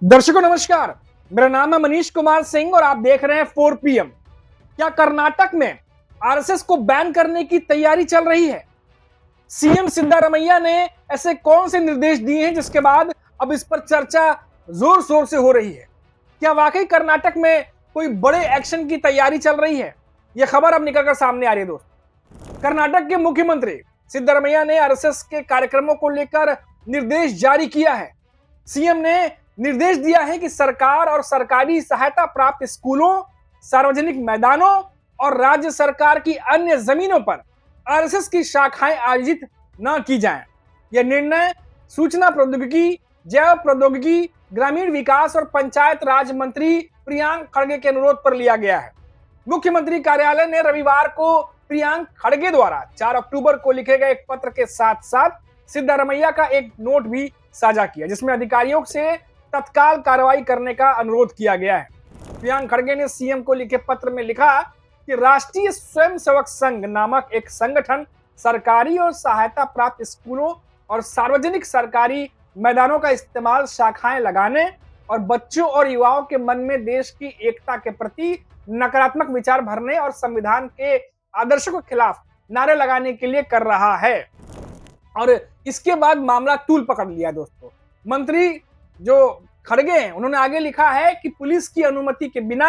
दर्शकों नमस्कार। मेरा नाम है मनीष कुमार सिंह और आप देख रहे हैं 4 PM। क्या कर्नाटक में आरएसएस को बैन करने की तैयारी चल रही है? सीएम सिद्धारमैया ने ऐसे कौन से निर्देश दिए हैं जिसके बाद अब इस पर चर्चा जोर शोर से हो रही है? क्या वाकई कर्नाटक में कोई बड़े एक्शन की तैयारी चल रही है? यह खबर अब निकलकर सामने आ रही है दोस्तों। कर्नाटक के मुख्यमंत्री सिद्धारमैया ने आरएसएस के कार्यक्रमों को लेकर निर्देश जारी किया है। सीएम ने निर्देश दिया है कि सरकार और सरकारी सहायता प्राप्त स्कूलों, सार्वजनिक मैदानों और राज्य सरकार की अन्य जमीनों पर आरएसएस की शाखाएं आयोजित न की जाएं। यह निर्णय सूचना प्रौद्योगिकी, जैव प्रौद्योगिकी, ग्रामीण विकास और पंचायत राज मंत्री प्रियांक खड़गे के अनुरोध पर लिया गया है। मुख्यमंत्री कार्यालय ने रविवार को प्रियांक खड़गे द्वारा 4 अक्टूबर को लिखे गए एक पत्र के साथ साथ सिद्धारमैया का एक नोट भी साझा किया, जिसमें अधिकारियों से तत्काल कार्रवाई करने का अनुरोध किया गया है। प्रियांक खड़गे ने सीएम को लिखे पत्र में लिखा कि राष्ट्रीय स्वयंसेवक संघ नामक एक संगठन सरकारी और सहायता प्राप्त स्कूलों और सार्वजनिक सरकारी मैदानों का इस्तेमाल शाखाएं लगाने और बच्चों और युवाओं के मन में देश की एकता के प्रति नकारात्मक विचार भरने और संविधान के आदर्शों के खिलाफ नारे लगाने के लिए कर रहा है। और इसके बाद मामला तूल पकड़ लिया दोस्तों। मंत्री जो खड़गे हैं उन्होंने आगे लिखा है कि पुलिस की अनुमति के बिना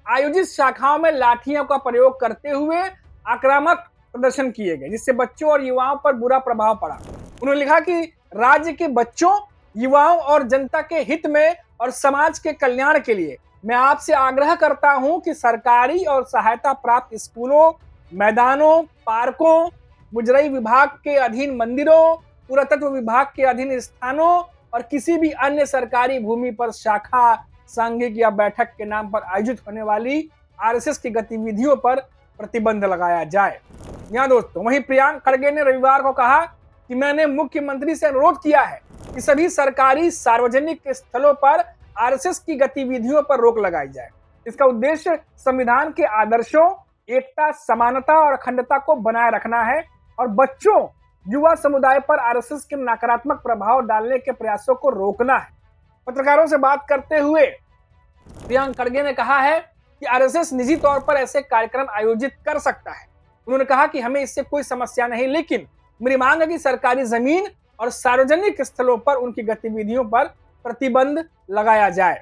आयोजित शाखाओं में लाठियों का प्रयोग करते हुए आक्रामक प्रदर्शन किए गए, जिससे बच्चों और युवाओं पर बुरा प्रभाव पड़ा। उन्होंने लिखा कि राज्य के बच्चों, युवाओं और जनता के हित में और समाज के कल्याण के लिए मैं आपसे आग्रह करता हूं कि सरकारी और सहायता प्राप्त स्कूलों, मैदानों, पार्कों, मुजराई विभाग के अधीन मंदिरों, पुरातत्व विभाग के अधीन स्थानों और किसी भी अन्य सरकारी भूमि पर शाखा, सांघिक या बैठक के नाम पर आयोजित होने वाली आरएसएस की गतिविधियों पर प्रतिबंध लगाया जाए। यहाँ दोस्तों वहीं प्रियांक खड़गे ने रविवार को कहा कि मैंने मुख्यमंत्री से अनुरोध किया है कि सभी सरकारी सार्वजनिक स्थलों पर आरएसएस की गतिविधियों पर रोक लगाई जाए। इसका उद्देश्य संविधान के आदर्शों, एकता, समानता और अखंडता को बनाए रखना है और बच्चों, युवा समुदाय पर आरएसएस के नकारात्मक प्रभाव डालने के प्रयासों को रोकना है। पत्रकारों से बात करते हुए प्रियांक खड़गे ने कहा है कि आरएसएस निजी तौर पर ऐसे कार्यक्रम आयोजित कर सकता है। उन्होंने कहा कि हमें इससे कोई समस्या नहीं, लेकिन मेरी मांग है कि सरकारी जमीन और सार्वजनिक स्थलों पर उनकी गतिविधियों पर प्रतिबंध लगाया जाए।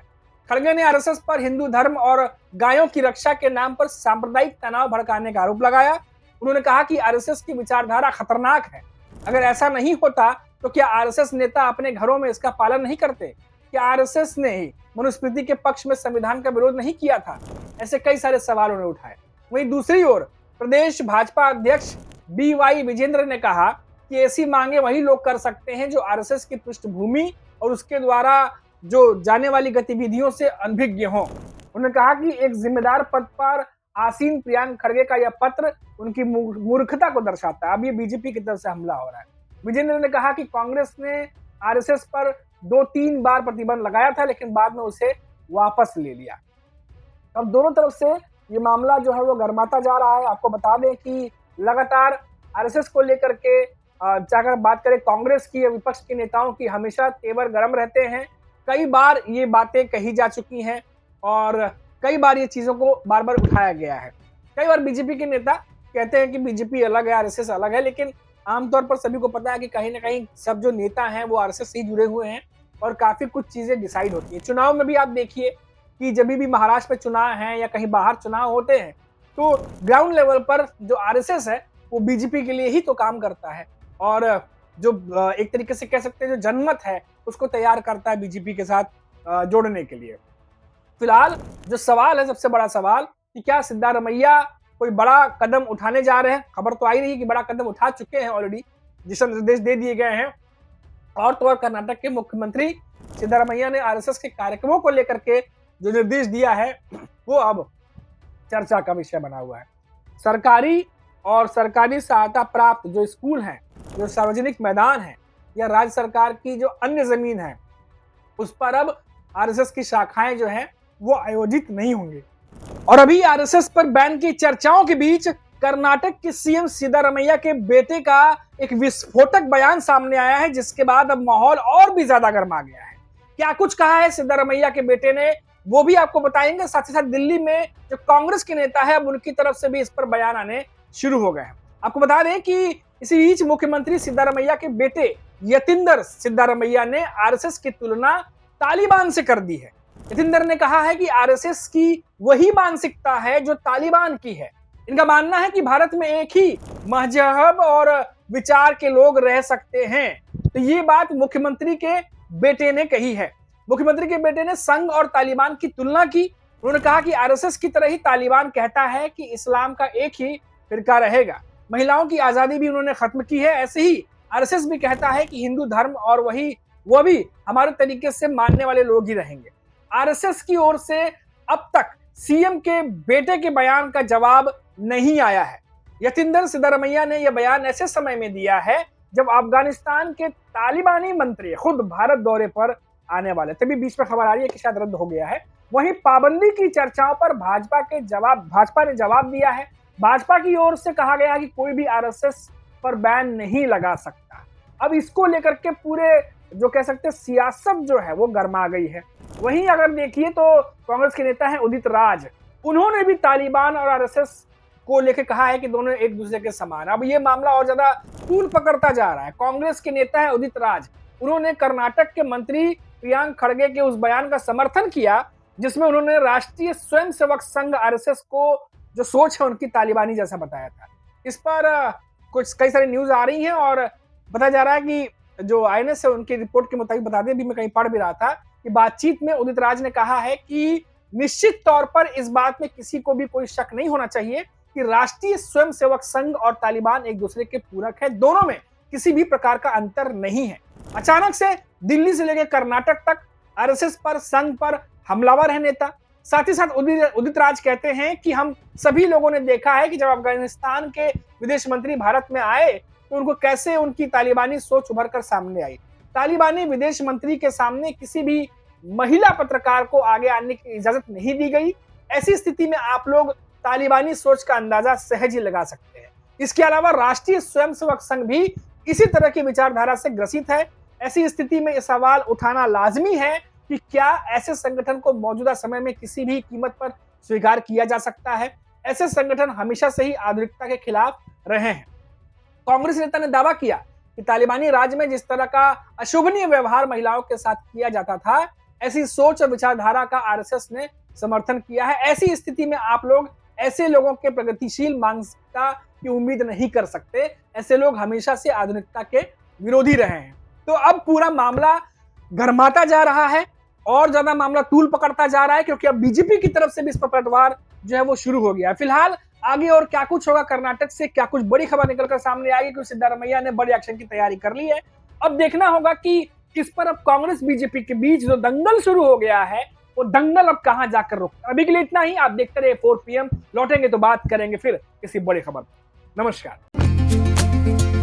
खड़गे ने आरएसएस पर हिंदू धर्म और गायों की रक्षा के नाम पर सांप्रदायिक तनाव भड़काने का आरोप लगाया। उन्होंने कहा कि आरएसएस की विचारधारा खतरनाक है। अगर ऐसा नहीं होता तो क्या आरएसएस नेता अपने घरों में इसका पालन नहीं करते? क्या आरएसएस ने ही मनुस्मृति के पक्ष में संविधान का विरोध नहीं किया था? ऐसे कई सारे सवाल उन्होंने उठाए। वहीं दूसरी ओर प्रदेश भाजपा अध्यक्ष BY विजेंद्र ने कहा कि ऐसी मांगे वही लोग कर सकते हैं जो आरएसएस की पृष्ठभूमि और उसके द्वारा जो जाने वाली गतिविधियों से अनभिज्ञ हों। उन्होंने कहा कि एक जिम्मेदार पद पर आसीन प्रियांक खड़गे का यह पत्र उनकी मूर्खता को दर्शाता है। अब ये बीजेपी की तरफ से हमला हो रहा है। विजेंद्र ने कहा कि कांग्रेस ने आरएसएस पर 2-3 बार प्रतिबंध लगाया था, लेकिन बाद में उसे वापस ले लिया। अब दोनों तरफ से ये मामला जो है वो गर्माता जा रहा है। आपको बता दें कि लगातार आरएसएस को लेकर के अगर बात करें कांग्रेस की या विपक्ष के नेताओं की, हमेशा तेवर गर्म रहते हैं। कई बार ये बातें कही जा चुकी हैं और कई बार ये चीजों को बार बार उठाया गया है। कई बार बीजेपी के नेता कहते हैं कि बीजेपी अलग है, आरएसएस अलग है, लेकिन आमतौर पर सभी को पता है कि कहीं ना कहीं सब जो नेता हैं वो आरएसएस से जुड़े हुए हैं और काफी कुछ चीजें डिसाइड होती है। चुनाव में भी आप देखिए कि जब भी महाराष्ट्र में चुनाव है या कहीं बाहर चुनाव होते हैं तो ग्राउंड लेवल पर जो आरएसएस है वो बीजेपी के लिए ही तो काम करता है और जो एक तरीके से कह सकते हैं जो जनमत है उसको तैयार करता है बीजेपी के साथ जोड़ने के लिए। फिलहाल जो सवाल है, सबसे बड़ा सवाल कि क्या सिद्धारमैया कोई बड़ा कदम उठाने जा रहे हैं? खबर तो आई रही है कि बड़ा कदम उठा चुके हैं ऑलरेडी, दिशा निर्देश दे दिए गए हैं। और तो और कर्नाटक के मुख्यमंत्री सिद्धारमैया ने आरएसएस के कार्यक्रमों को लेकर के जो निर्देश दिया है वो अब चर्चा का विषय बना हुआ है। सरकारी और सरकारी सहायता प्राप्त जो स्कूल हैं, जो सार्वजनिक मैदान है या राज्य सरकार की जो अन्य जमीन है, उस पर अब आरएसएस की शाखाएं जो हैं वो आयोजित नहीं होंगी। और अभी आरएसएस पर बैन की चर्चाओं के बीच कर्नाटक के सीएम सिद्धारमैया के बेटे का एक विस्फोटक बयान सामने आया है, जिसके बाद अब माहौल और भी ज्यादा गर्मा गया है। क्या कुछ कहा है सिद्धारमैया के बेटे ने, वो भी आपको बताएंगे। साथ ही साथ दिल्ली में जो कांग्रेस के नेता है, अब उनकी तरफ से भी इस पर बयान आने शुरू हो गए हैं। आपको बता दें कि इसी बीच मुख्यमंत्री सिद्धारमैया के बेटे यतींदर सिद्धारमैया ने आरएसएस की तुलना तालिबान से कर दी है। यतींदर ने कहा है कि आरएसएस की वही मानसिकता है जो तालिबान की है। इनका मानना है कि भारत में एक ही मजहब और विचार के लोग रह सकते हैं। तो ये बात मुख्यमंत्री के बेटे ने कही है। मुख्यमंत्री के बेटे ने संघ और तालिबान की तुलना की। उन्होंने कहा कि आरएसएस की तरह ही तालिबान कहता है कि इस्लाम का एक ही फिरका रहेगा। महिलाओं की आजादी भी उन्होंने खत्म की है। ऐसे ही आरएसएस भी कहता है कि हिंदू धर्म और वो भी हमारे तरीके से मानने वाले लोग ही रहेंगे। आरएसएस की ओर से अब तक सीएम के बेटे के बयान का जवाब नहीं आया है। यतींदर सिद्धारमैया ने यह बयान ऐसे समय में दिया है जब अफगानिस्तान के तालिबानी मंत्री खुद भारत दौरे पर आने वाले, तभी बीच में खबर आ रही है कि शायद रद्द हो गया है। वहीं पाबंदी की चर्चाओं पर भाजपा ने जवाब दिया है। भाजपा की ओर से कहा गया कि कोई भी आरएसएस पर बैन नहीं लगा सकता। अब इसको लेकर के पूरे जो कह सकते हैं सियासत जो है वो गर्मा गई है। वहीं अगर देखिए तो कांग्रेस के नेता हैं उदित राज, उन्होंने भी तालिबान और आरएसएस को लेकर कहा है कि दोनों एक दूसरे के समान। अब ये मामला और ज्यादा तूल पकड़ता जा रहा है। कांग्रेस के नेता है उदित राज, उन्होंने कर्नाटक के मंत्री प्रियांक खड़गे के उस बयान का समर्थन किया जिसमें उन्होंने राष्ट्रीय स्वयंसेवक संघ आरएसएस को जो सोच है उनकी तालिबानी जैसा बताया था। इस पर कई सारी न्यूज आ रही हैं और बताया जा रहा है कि जो आईएनएस है उनकी रिपोर्ट के मुताबिक, बता दें, भी मैं कहीं पढ़ भी रहा था कि बातचीत में उदित राज ने कहा है कि निश्चित तौर पर इस बात में किसी को भी कोई शक नहीं होना चाहिए कि राष्ट्रीय स्वयंसेवक संघ और तालिबान एक दूसरे के पूरक है। दोनों में किसी भी प्रकार का अंतर नहीं है। अचानक से दिल्ली से लेकर कर्नाटक तक आरएसएस पर, संघ पर हमलावर है नेता। साथ ही साथ उदित राज कहते हैं कि हम सभी लोगों ने देखा है कि जब अफगानिस्तान के विदेश मंत्री भारत में आए तो उनको कैसे उनकी तालिबानी सोच उभर कर सामने आई। तालिबानी विदेश मंत्री के सामने किसी भी महिला पत्रकार को आगे आने की इजाजत नहीं दी गई। ऐसी स्थिति में आप लोग तालिबानी सोच का अंदाजा सहज ही लगा सकते हैं। इसके अलावा राष्ट्रीय स्वयंसेवक संघ भी इसी तरह की विचारधारा से ग्रसित है। ऐसी स्थिति में यह सवाल उठाना लाजमी है कि क्या ऐसे संगठन को मौजूदा समय में किसी भी कीमत पर स्वीकार किया जा सकता है। ऐसे संगठन हमेशा से ही आधुनिकता के खिलाफ रहे हैं। कांग्रेस नेता ने दावा किया कि तालिबानी राज में जिस तरह का अशोभनीय व्यवहार महिलाओं के साथ किया जाता था, ऐसी सोच और विचारधारा का आरएसएस ने समर्थन किया है। ऐसी स्थिति में आप लोग ऐसे लोगों के प्रगतिशील मानसिकता की उम्मीद नहीं कर सकते। ऐसे लोग हमेशा से आधुनिकता के विरोधी रहे हैं। तो अब पूरा मामला गर्माता जा रहा है और ज्यादा मामला तूल पकड़ता जा रहा है, क्योंकि अब बीजेपी की तरफ से भी इस पर पलटवार जो है वो शुरू हो गया है। फिलहाल आगे और क्या कुछ होगा, कर्नाटक से क्या कुछ बड़ी खबर निकलकर सामने आएगी, क्योंकि सिद्धारमैया ने बड़े एक्शन की तैयारी कर ली है। अब देखना होगा कि इस पर अब कांग्रेस बीजेपी के बीच जो दंगल शुरू हो गया है वो दंगल अब कहां जाकर रुकता। अभी के लिए इतना ही। आप देखते रहिए 4 PM। लौटेंगे तो बात करेंगे फिर किसी बड़ी खबर। नमस्कार।